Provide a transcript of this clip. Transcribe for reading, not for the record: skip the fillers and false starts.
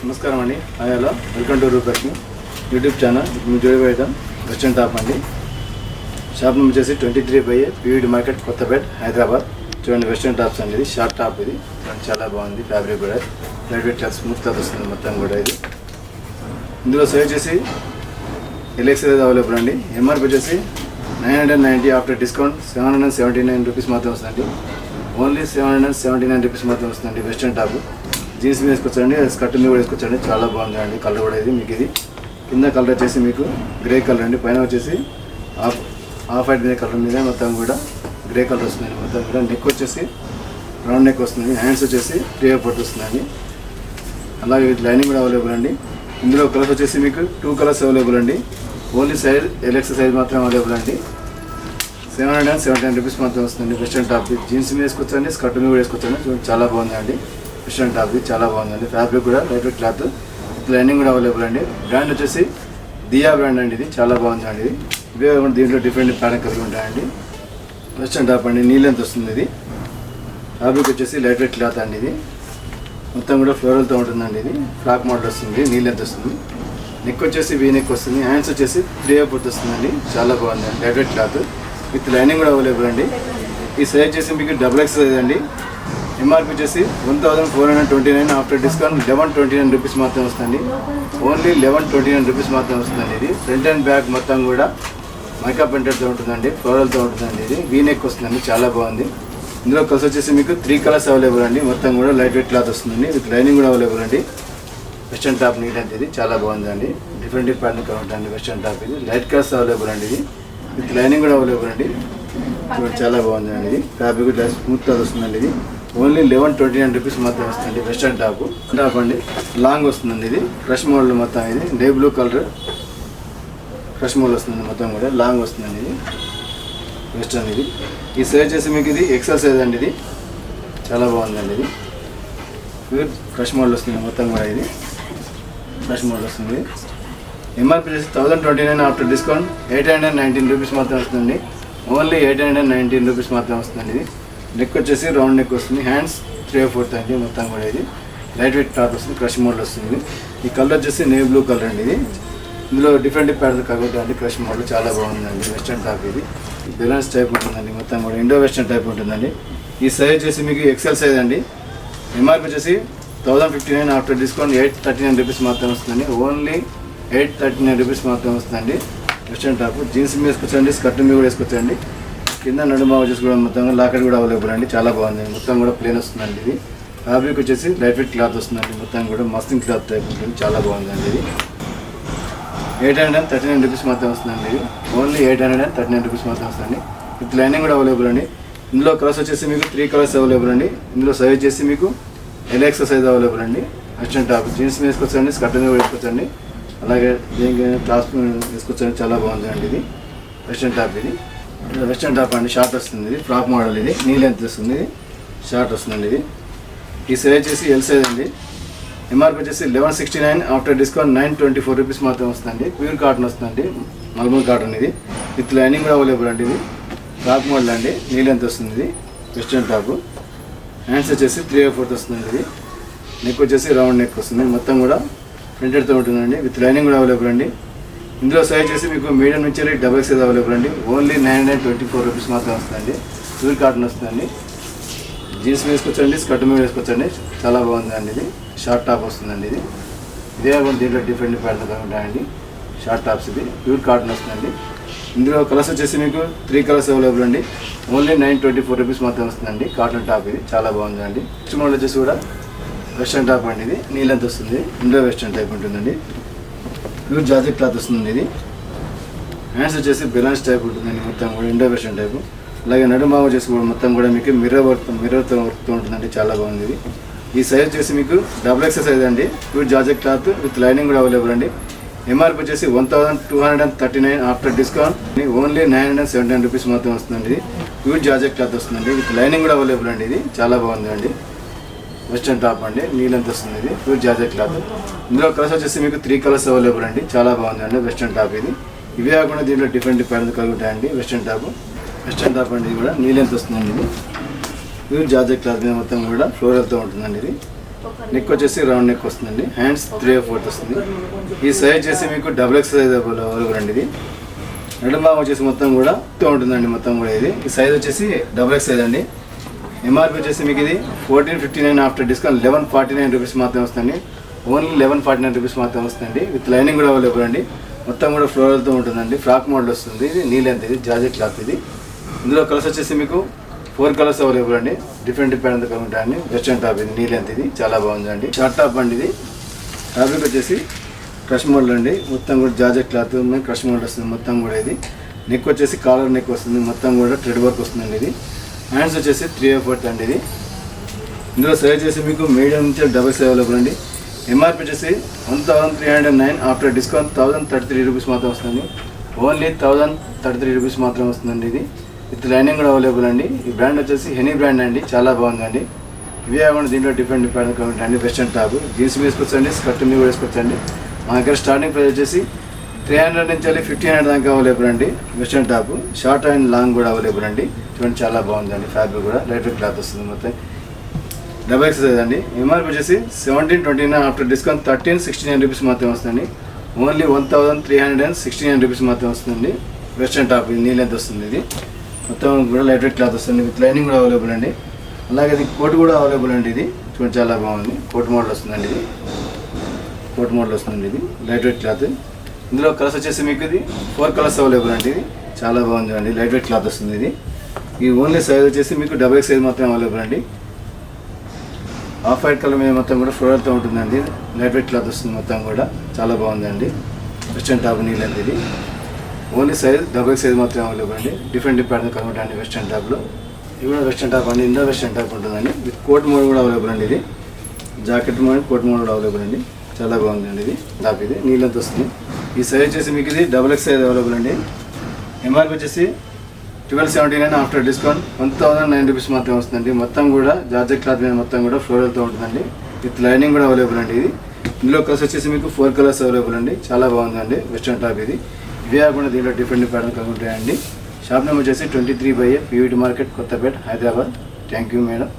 నమస్కారం అండి. Hi hello, welcome to రూపర్కి యూట్యూబ్ ఛానల్. ఇప్పుడు మీరు చూడబోయేద్దాం వెస్టర్న్ టాప్ అండి. షాప్ నెంబర్ వచ్చేసి 23/8 పీవీడి మార్కెట్, కొత్తపేట, హైదరాబాద్. చూడండి వెస్టర్న్ టాప్స్ అండి. ఇది షార్ట్ టాప్. ఇది చాలా బాగుంది. ఫ్యాబ్రిక్ కూడా light weight cloth, smooth cloth వస్తుంది మొత్తం కూడా. ఇది ఇందులో సైజ్ వచ్చేసి ఎల్ఎక్స్ అవైలబుల్ అండి. ఎంఆర్పి వచ్చేసి 990, ఆఫ్టర్ డిస్కౌంట్ 779 రూపీస్ మాత్రం వస్తుందండి. ఓన్లీ 779 రూపీస్ మాత్రం వస్తుందండి. వెస్టర్న్ టాప్ జీన్స్ మీద వేసుకొచ్చండి, స్కర్ట్ మీద కూడా వేసుకొచ్చండి. చాలా బాగుందండి. కలర్ కూడా ఇది మీకు ఇది కింద కలర్ వచ్చేసి మీకు గ్రే కలర్ అండి. పైన వచ్చేసి ఆఫ్ వైట్ మీద కలర్ మీద మొత్తం కూడా గ్రే కలర్ వస్తుందండి. మొత్తం కూడా నెక్ వచ్చేసి రౌండ్ నెక్ వస్తుంది. హ్యాండ్స్ వచ్చేసి ప్రియర్ పట్టు వస్తుందండి. అలాగే లైనింగ్ కూడా అవైలబుల్ అండి. ఇందులో కలర్స్ వచ్చేసి మీకు 2 కలర్స్ అవైలబుల్ అండి. ఓన్లీ సైజ్ ఎల్ఎక్స్ సైజ్ మాత్రం అవైలబుల్ అండి. 779 రూపీస్ మాత్రం వస్తుంది. వెస్టర్న్ టాప్ జీన్స్ మీద వేసుకొచ్చండి, స్కర్ట్ మీద కూడా వేసుకొచ్చండి. చాలా బాగుందండి. వెస్టర్న్ టాప్ చాలా బాగుందండి. ఫ్యాబ్రిక్ కూడా లైట్ వెయిట్ క్లాత్, లైనింగ్ కూడా అవైలబుల్ అండి. బ్రాండ్ వచ్చేసి దియా బ్రాండ్ అండి. ఇది చాలా బాగుందండి. ఇది ఇవే దీంట్లో డిఫరెంట్ ప్యాటర్న్ కలిగి ఉంటాయండి. వెస్టర్న్ టాప్ అండి. నీ లెంత్ వస్తుంది. ఇది ఫ్యాబ్రిక్ వచ్చేసి లైట్ వెయిట్ క్లాత్ అండి. ఇది మొత్తం కూడా ఫ్లోరల్తో ఉంటుందండి. ఇది ఫ్రాక్ మోడల్ వస్తుంది. నీ లెంత్ వస్తుంది. నెక్ వచ్చేసి వీ నెక్ వస్తుంది. హ్యాండ్స్ వచ్చేసి ప్రియర్ పట్టు వస్తుందండి. చాలా బాగుందండి. Light weight cloth with lining కూడా అవైలబుల్ అండి. ఈ సైజ్ వచ్చేసి మీకు XXL సైజ్ అండి. ఎంఆర్పి వచ్చేసి 1429, ఆఫ్టర్ డిస్కౌంట్ 1129 రూపీస్ మాత్రం వస్తుంది. ఓన్లీ 1129 రూపీస్ మాత్రం వస్తుందండి. ఇది ఫ్రంట్ అండ్ బ్యాక్ మొత్తం కూడా మైకా ప్రింటెడ్తో ఉంటుందండి. ఫ్లోరల్తో ఉంటుందండి. ఇది వీ నెక్ వస్తుందండి. చాలా బాగుంది. ఇందులో కలర్స్ వచ్చేసి మీకు 3 కలర్స్ అవైలబుల్ అండి. మొత్తం కూడా లైట్ వెయిట్ క్లాత్ వస్తుందండి. విత్ లైనింగ్ కూడా అవైలబుల్ అండి. వెస్టర్న్ టాప్ నీట్ అంటే ఇది చాలా బాగుందండి. డిఫరెంట్ ప్యాటర్న్ ఉంటుందండి. వెస్టర్న్ టాప్ ఇది లైట్ కలర్స్ అవైలబుల్ అండి. ఇది విత్ లైనింగ్ కూడా అవైలబుల్ అండి. చాలా బాగుందండి. ఇది ఫ్యాబ్రిక్ స్మూత్ క్లాత్ వస్తుందండి. ఇది ఓన్లీ 1129 రూపీస్ మాత్రం వస్తుంది. వెస్టర్న్ టాప్ అండి. లాంగ్ వస్తుందండి. ఇది క్రష్ మోడల్ మొత్తం. ఇది నే బ్లూ కలర్ క్రష్ మోడల్ వస్తుంది మొత్తం కూడా. లాంగ్ వస్తుందండి. ఇది వెస్టర్న్. ఇది ఈ సైజ్ చేసి మీకు ఇది XL సైజ్ అండి. ఇది చాలా బాగుందండి. ఇది ప్యూర్ క్రష్ మోడల్ వస్తుంది మొత్తం కూడా. ఇది క్రష్ మోడల్ వస్తుంది. ఎంఆర్పి చేసి 1029, ఆఫ్టర్ డిస్కౌంట్ 819 రూపీస్ మాత్రం వస్తుంది. ఓన్లీ 819 రూపీస్ మాత్రం వస్తుందండి. ఇది నెక్ వచ్చేసి రౌండ్ నెక్ వస్తుంది. హ్యాండ్స్ 3/4 అండి మొత్తం కూడా. ఇది లైట్ వెయిట్ క్లాత్ వస్తుంది. క్రష్ మోడల్ వస్తుంది. ఈ కలర్ వచ్చేసి నే బ్లూ కలర్ అండి. ఇది ఇందులో డిఫరెంట్ ప్యాటర్న్ కాబట్టి క్రష్ మోడల్ చాలా బాగుందండి. వెస్టర్న్ టాప్ ఇది బ్యాలెన్స్ టైప్ ఉంటుందండి. మొత్తం కూడా ఇండో వెస్టర్న్ టైప్ ఉంటుందండి. ఈ సైజ్ వచ్చేసి మీకు XL సైజ్ అండి. ఎంఆర్పి వచ్చేసి 1059, ఆఫ్టర్ డిస్కౌంట్ 839 రూపీస్ మాత్రం వస్తుందండి. ఓన్లీ 839 రూపీస్ మాత్రం వస్తుందండి. వెస్టర్న్ టాప్ జీన్స్ మీద వేసుకొచ్చండి, స్కర్ట్ మీద కూడా వేసుకొచ్చండి. కింద నడుమ వచ్చేసి కూడా మొత్తం లాకెట్ కూడా అవైలబుల్ అండి. చాలా బాగుంది. మొత్తం కూడా ప్లేన్ వస్తుందండి. ఇది ఫ్యాబ్రిక్ వచ్చేసి లైట్ వెయిట్ క్లాత్ వస్తుందండి. మొత్తం కూడా మస్లిన్ క్లాత్ టైప్ ఉంటుంది. చాలా బాగుందండి. ఇది 839 రూపీస్ మాత్రం వస్తుందండి. ఇది ఓన్లీ 839 రూపీస్ మాత్రం వస్తుంది. విత్ లైనింగ్ కూడా అవైలబుల్ అండి. ఇందులో కలర్స్ వచ్చేసి మీకు 3 కలర్స్ అవైలబుల్ అండి. ఇందులో సైజ్ వచ్చేసి మీకు LXL సైజ్ అవైలబుల్ అండి. వెస్టర్న్ టాప్ జీన్స్ మీద వేసుకొచ్చండి, స్కర్ట్ మీద కూడా వేసుకొచ్చండి. అలాగే దీనికి క్లాస్ వేసుకొచ్చండి. చాలా బాగుందండి. ఇది వెస్టర్న్ టాప్. ఇది వెస్టర్న్ టాప్ అండి. షార్ట్ వస్తుంది. ఇది ఫ్రాక్ మోడల్. ఇది నీ లెంత్ వస్తుంది. షార్ట్ వస్తుందండి. ఇది ఈ సైజ్ వచ్చేసి L సైజ్ అండి. ఎంఆర్పి వచ్చేసి 1169, ఆఫ్టర్ డిస్కౌంట్ 924 రూపీస్ మాత్రం వస్తుందండి. ప్యూర్ కాటన్ వస్తుందండి. మల్మల్ కాటన్. ఇది విత్ లైనింగ్ కూడా అవైలబుల్ అండి. ఇది ఫ్రాక్ మోడల్ అండి. నీ లెంత్ వస్తుంది. ఇది వెస్టర్న్ టాప్. హ్యాండ్స్ వచ్చేసి 3/4 వస్తుందండి. ఇది నెక్ వచ్చేసి రౌండ్ నెక్ వస్తుంది. మొత్తం కూడా ప్రింటెడ్తో ఉంటుందండి. విత్ లైనింగ్ కూడా అవైలబుల్ అండి. ఇందులో సైజ్ చేసి మీకు మీడియం నుంచి XXL అవైలబుల్ అండి. ఓన్లీ 924 రూపీస్ మాత్రం వస్తుందండి. ప్యూర్ కాటన్ వస్తుందండి. జీన్స్ వేసుకొచ్చండి, స్కర్ట్ మీద వేసుకొచ్చండి. చాలా బాగుందండి. ఇది షార్ట్ టాప్ వస్తుందండి. ఇది ఇదే కూడా దీంట్లో డిఫరెంట్ ప్యాటర్న్ ఉంటాయండి. Short tops. ఇది ప్యూర్ కాటన్ వస్తుందండి. ఇందులో కలర్స్ వచ్చేసి మీకు 3 కలర్స్ అవైలబుల్ అండి. ఓన్లీ 924 రూపీస్ మాత్రం వస్తుందండి. Cotton top. ఇది చాలా బాగుందండి. నెక్స్ట్ మోడల్ వచ్చేసి కూడా వెస్టర్న్ టాప్ అండి. ఇది నీ లెంత్ వస్తుంది. ఇండో వెస్టర్న్ టైప్ ఉంటుందండి. ప్యూర్ జార్జెట్ క్లాత్ వస్తుందండి. ఇది హ్యాండ్స్ వచ్చేసి బ్యాలెన్స్ టైప్ ఉంటుందండి. మొత్తం కూడా ఇండో వెస్టర్న్ టైప్. అలాగే నడుమ వచ్చేసి కూడా మొత్తం కూడా మీకు మిర్రర్తో వర్క్తో ఉంటుందండి. చాలా బాగుంది. ఇది ఈ సైజ్ వచ్చేసి మీకు XXL సైజ్ అండి. Pure georgette cloth with lining కూడా అవైలబుల్ అండి. ఎంఆర్పి వచ్చేసి 1239, ఆఫ్టర్ డిస్కౌంట్ ఓన్లీ 979 రూపీస్ మాత్రం వస్తుందండి. ఇది ప్యూర్ జార్జెట్ క్లాత్ వస్తుందండి. విత్ లైనింగ్ కూడా అవైలబుల్ అండి. ఇది చాలా బాగుందండి. వెస్టర్న్ టాప్ అండి. నీ లెంత్ వస్తుంది. ఇది ప్యూర్ జార్జెట్ క్లాత్. ఇందులో కలర్స్ వచ్చేసి మీకు 3 కలర్స్ అవైలబుల్ అండి. చాలా బాగుందండి వెస్టర్న్ టాప్. ఇది ఇవే కాకుండా దీంట్లో డిఫరెంట్ ప్యాటర్న్ కలిగి ఉంటాయండి. వెస్టర్న్ టాప్ అండి. ఇది కూడా నీ లెంత్ వస్తుందండి. ఇది ప్యూర్ జార్జెట్ క్లాత్ మీద మొత్తం కూడా ఫ్లోరల్తో ఉంటుందండి. ఇది నెక్ వచ్చేసి రౌండ్ నెక్ వస్తుందండి. హ్యాండ్స్ 3/4 వస్తుంది. ఈ సైజ్ వచ్చేసి మీకు XXL సైజ్ అవైలబుల్ అండి. ఇది నడుం భాగం వచ్చేసి మొత్తం కూడా ఉంటుందండి. మొత్తం కూడా ఇది ఈ సైజ్ వచ్చేసి XXL సైజ్ అండి. ఎంఆర్పి వచ్చేసి మీకు ఇది 1459 ఆఫ్టర్ డిస్కౌంట్ 1149 రూపీస్ మాత్రమే వస్తుంది. ఓన్లీ 1149 రూపీస్ మాత్రమే వస్తుంది. విత్ లైనింగ్ కూడా అవైలబుల్ అండి. మొత్తం కూడా ఫ్లోరల్తో ఉంటుందండి. ఫ్రాక్ మోడల్ వస్తుంది. ఇది నీ లెంత్, ఇది జార్జెట్ క్లాత్. ఇది ఇందులో కలర్స్ వచ్చేసి మీకు 4 కలర్స్ అవైలబుల్ అండి. డిఫరెంట్ ఉంటాయండి. వెస్టర్న్ టాప్ ఇది నీ లెంత్, ఇది చాలా బాగుందండి. షార్ట్ టాప్ అండి. ఇది ఫ్యాబ్రిక్ వచ్చేసి క్రష్ మోడల్ అండి. మొత్తం కూడా జార్జెట్ క్లాత్ క్రష్ మోడల్ వస్తుంది. మొత్తం కూడా ఇది నెక్ వచ్చేసి కాలర్ నెక్ వస్తుంది. మొత్తం కూడా థ్రెడ్ వర్క్ వస్తుందండి. ఇది హ్యాండ్స్ వచ్చేసి 3/4 అండి. ఇది ఇందులో సైజ్ వచ్చేసి మీకు మీడియం నుంచి XXL అవైలబుల్ అండి. ఎంఆర్పి వచ్చేసి 1309 ఆఫ్టర్ డిస్కౌంట్ 1033 రూపీస్ మాత్రం వస్తుంది. ఓన్లీ 1033 రూపీస్ మాత్రం వస్తుందండి. ఇది విత్ లైనింగ్ కూడా అవైలబుల్ అండి. ఈ బ్రాండ్ వచ్చేసి హెనీ బ్రాండ్ అండి. చాలా బాగుందండి. ఇవే కాకుండా దీంట్లో డిఫరెంట్ అండి. వెస్టర్న్ టాప్ జీన్స్ వేసుకోవచ్చండి, స్కర్ట్ మీద వేసుకోవచ్చండి. మా దగ్గర స్టార్టింగ్ ప్రైస్ వచ్చేసి 300 నుంచి 1500 దాకా అవైలబుల్ అండి. Western top short and long కూడా అవైలబుల్ అండి. చూడండి చాలా బాగుందండి. ఫ్యాబ్రిక్ కూడా లైట్ వెయిట్ క్లాత్ వస్తుంది. మొత్తం XXL అండి. ఎంఆర్పి వచ్చేసి 1729 ఆఫ్టర్ డిస్కౌంట్ 1369 రూపీస్ మాత్రమే వస్తుంది. ఓన్లీ 1369 రూపీస్ మాత్రమే వస్తుంది. వెస్టర్న్ టాప్ ఇది నీ లెంత్ వస్తుంది. ఇది మొత్తం కూడా లైట్ వెయిట్ క్లాత్ వస్తుంది. విత్ లైనింగ్ కూడా అవైలబుల్ అండి. అలాగే ఇది కోట్ కూడా అవైలబుల్ అండి. ఇది చూడండి చాలా బాగుంది. కోట్ మోడల్ వస్తుందండి. ఇది కోట్ మోడల్ వస్తుందండి. ఇది లైట్ వెయిట్ క్లాత్. ఇందులో కలర్స్ వచ్చేసి మీకు ఇది 4 కలర్స్ అవైలబుల్ అండి. ఇది చాలా బాగుంది అండి. లైట్ వెయిట్ క్లాత్ వస్తుంది. ఇది ఈ ఓన్లీ సైజ్ వచ్చేసి మీకు XXL సైజ్ మాత్రం అవైలబుల్ అండి. ఆఫ్ వైట్ కలర్ మీద మొత్తం కూడా ఫ్లోరల్తో ఉంటుందండి. లైట్ వెయిట్ క్లాత్ వస్తుంది. మొత్తం కూడా చాలా బాగుందండి. Western top knee length. ఇది ఓన్లీ సైజ్ XXL సైజ్ మాత్రం అవైలబుల్ అండి. డిఫరెంట్ కనుకుంటా అండి. వెస్టర్న్ టాప్లో ఇది కూడా వెస్టర్న్ టాప్ అండి. ఇండో వెస్టర్న్ టాప్ ఉంటుందండి. విత్ కోట్ మోడల్ కూడా అవైలబుల్ అండి. ఇది జాకెట్ మోడల్, కోట్ మోడల్ కూడా అవైలబుల్ అండి. చాలా బాగుందండి. ఇది టాప్ ఇది నీ లెంత్ వస్తుంది. ఈ సైజ్ వచ్చేసి మీకు ఇది XXL సైజ్ అవైలబుల్ అండి. ఎంఆర్పి వచ్చేసి 1279 ఆఫ్టర్ డిస్కౌంట్ 1009 రూపీస్ మాత్రం వస్తుందండి. మొత్తం కూడా జార్జెట్ క్లాత్ మీద మొత్తం కూడా ఫ్లోరల్తో ఉంటుందండి. విత్ లైనింగ్ కూడా అవైలబుల్ అండి. ఇది ఇందులో కలర్స్ వచ్చేసి మీకు 4 కలర్స్ అవైలబుల్ అండి. చాలా బాగుందండి వెస్టర్న్ టాప్. ఇది ఇవే కాకుండా దీంట్లో డిఫరెంట్ ఉంటాయండి. షాప్ నెంబర్ వచ్చేసి 23/A PVT market, Kothapeta, Hyderabad. Thank you madam.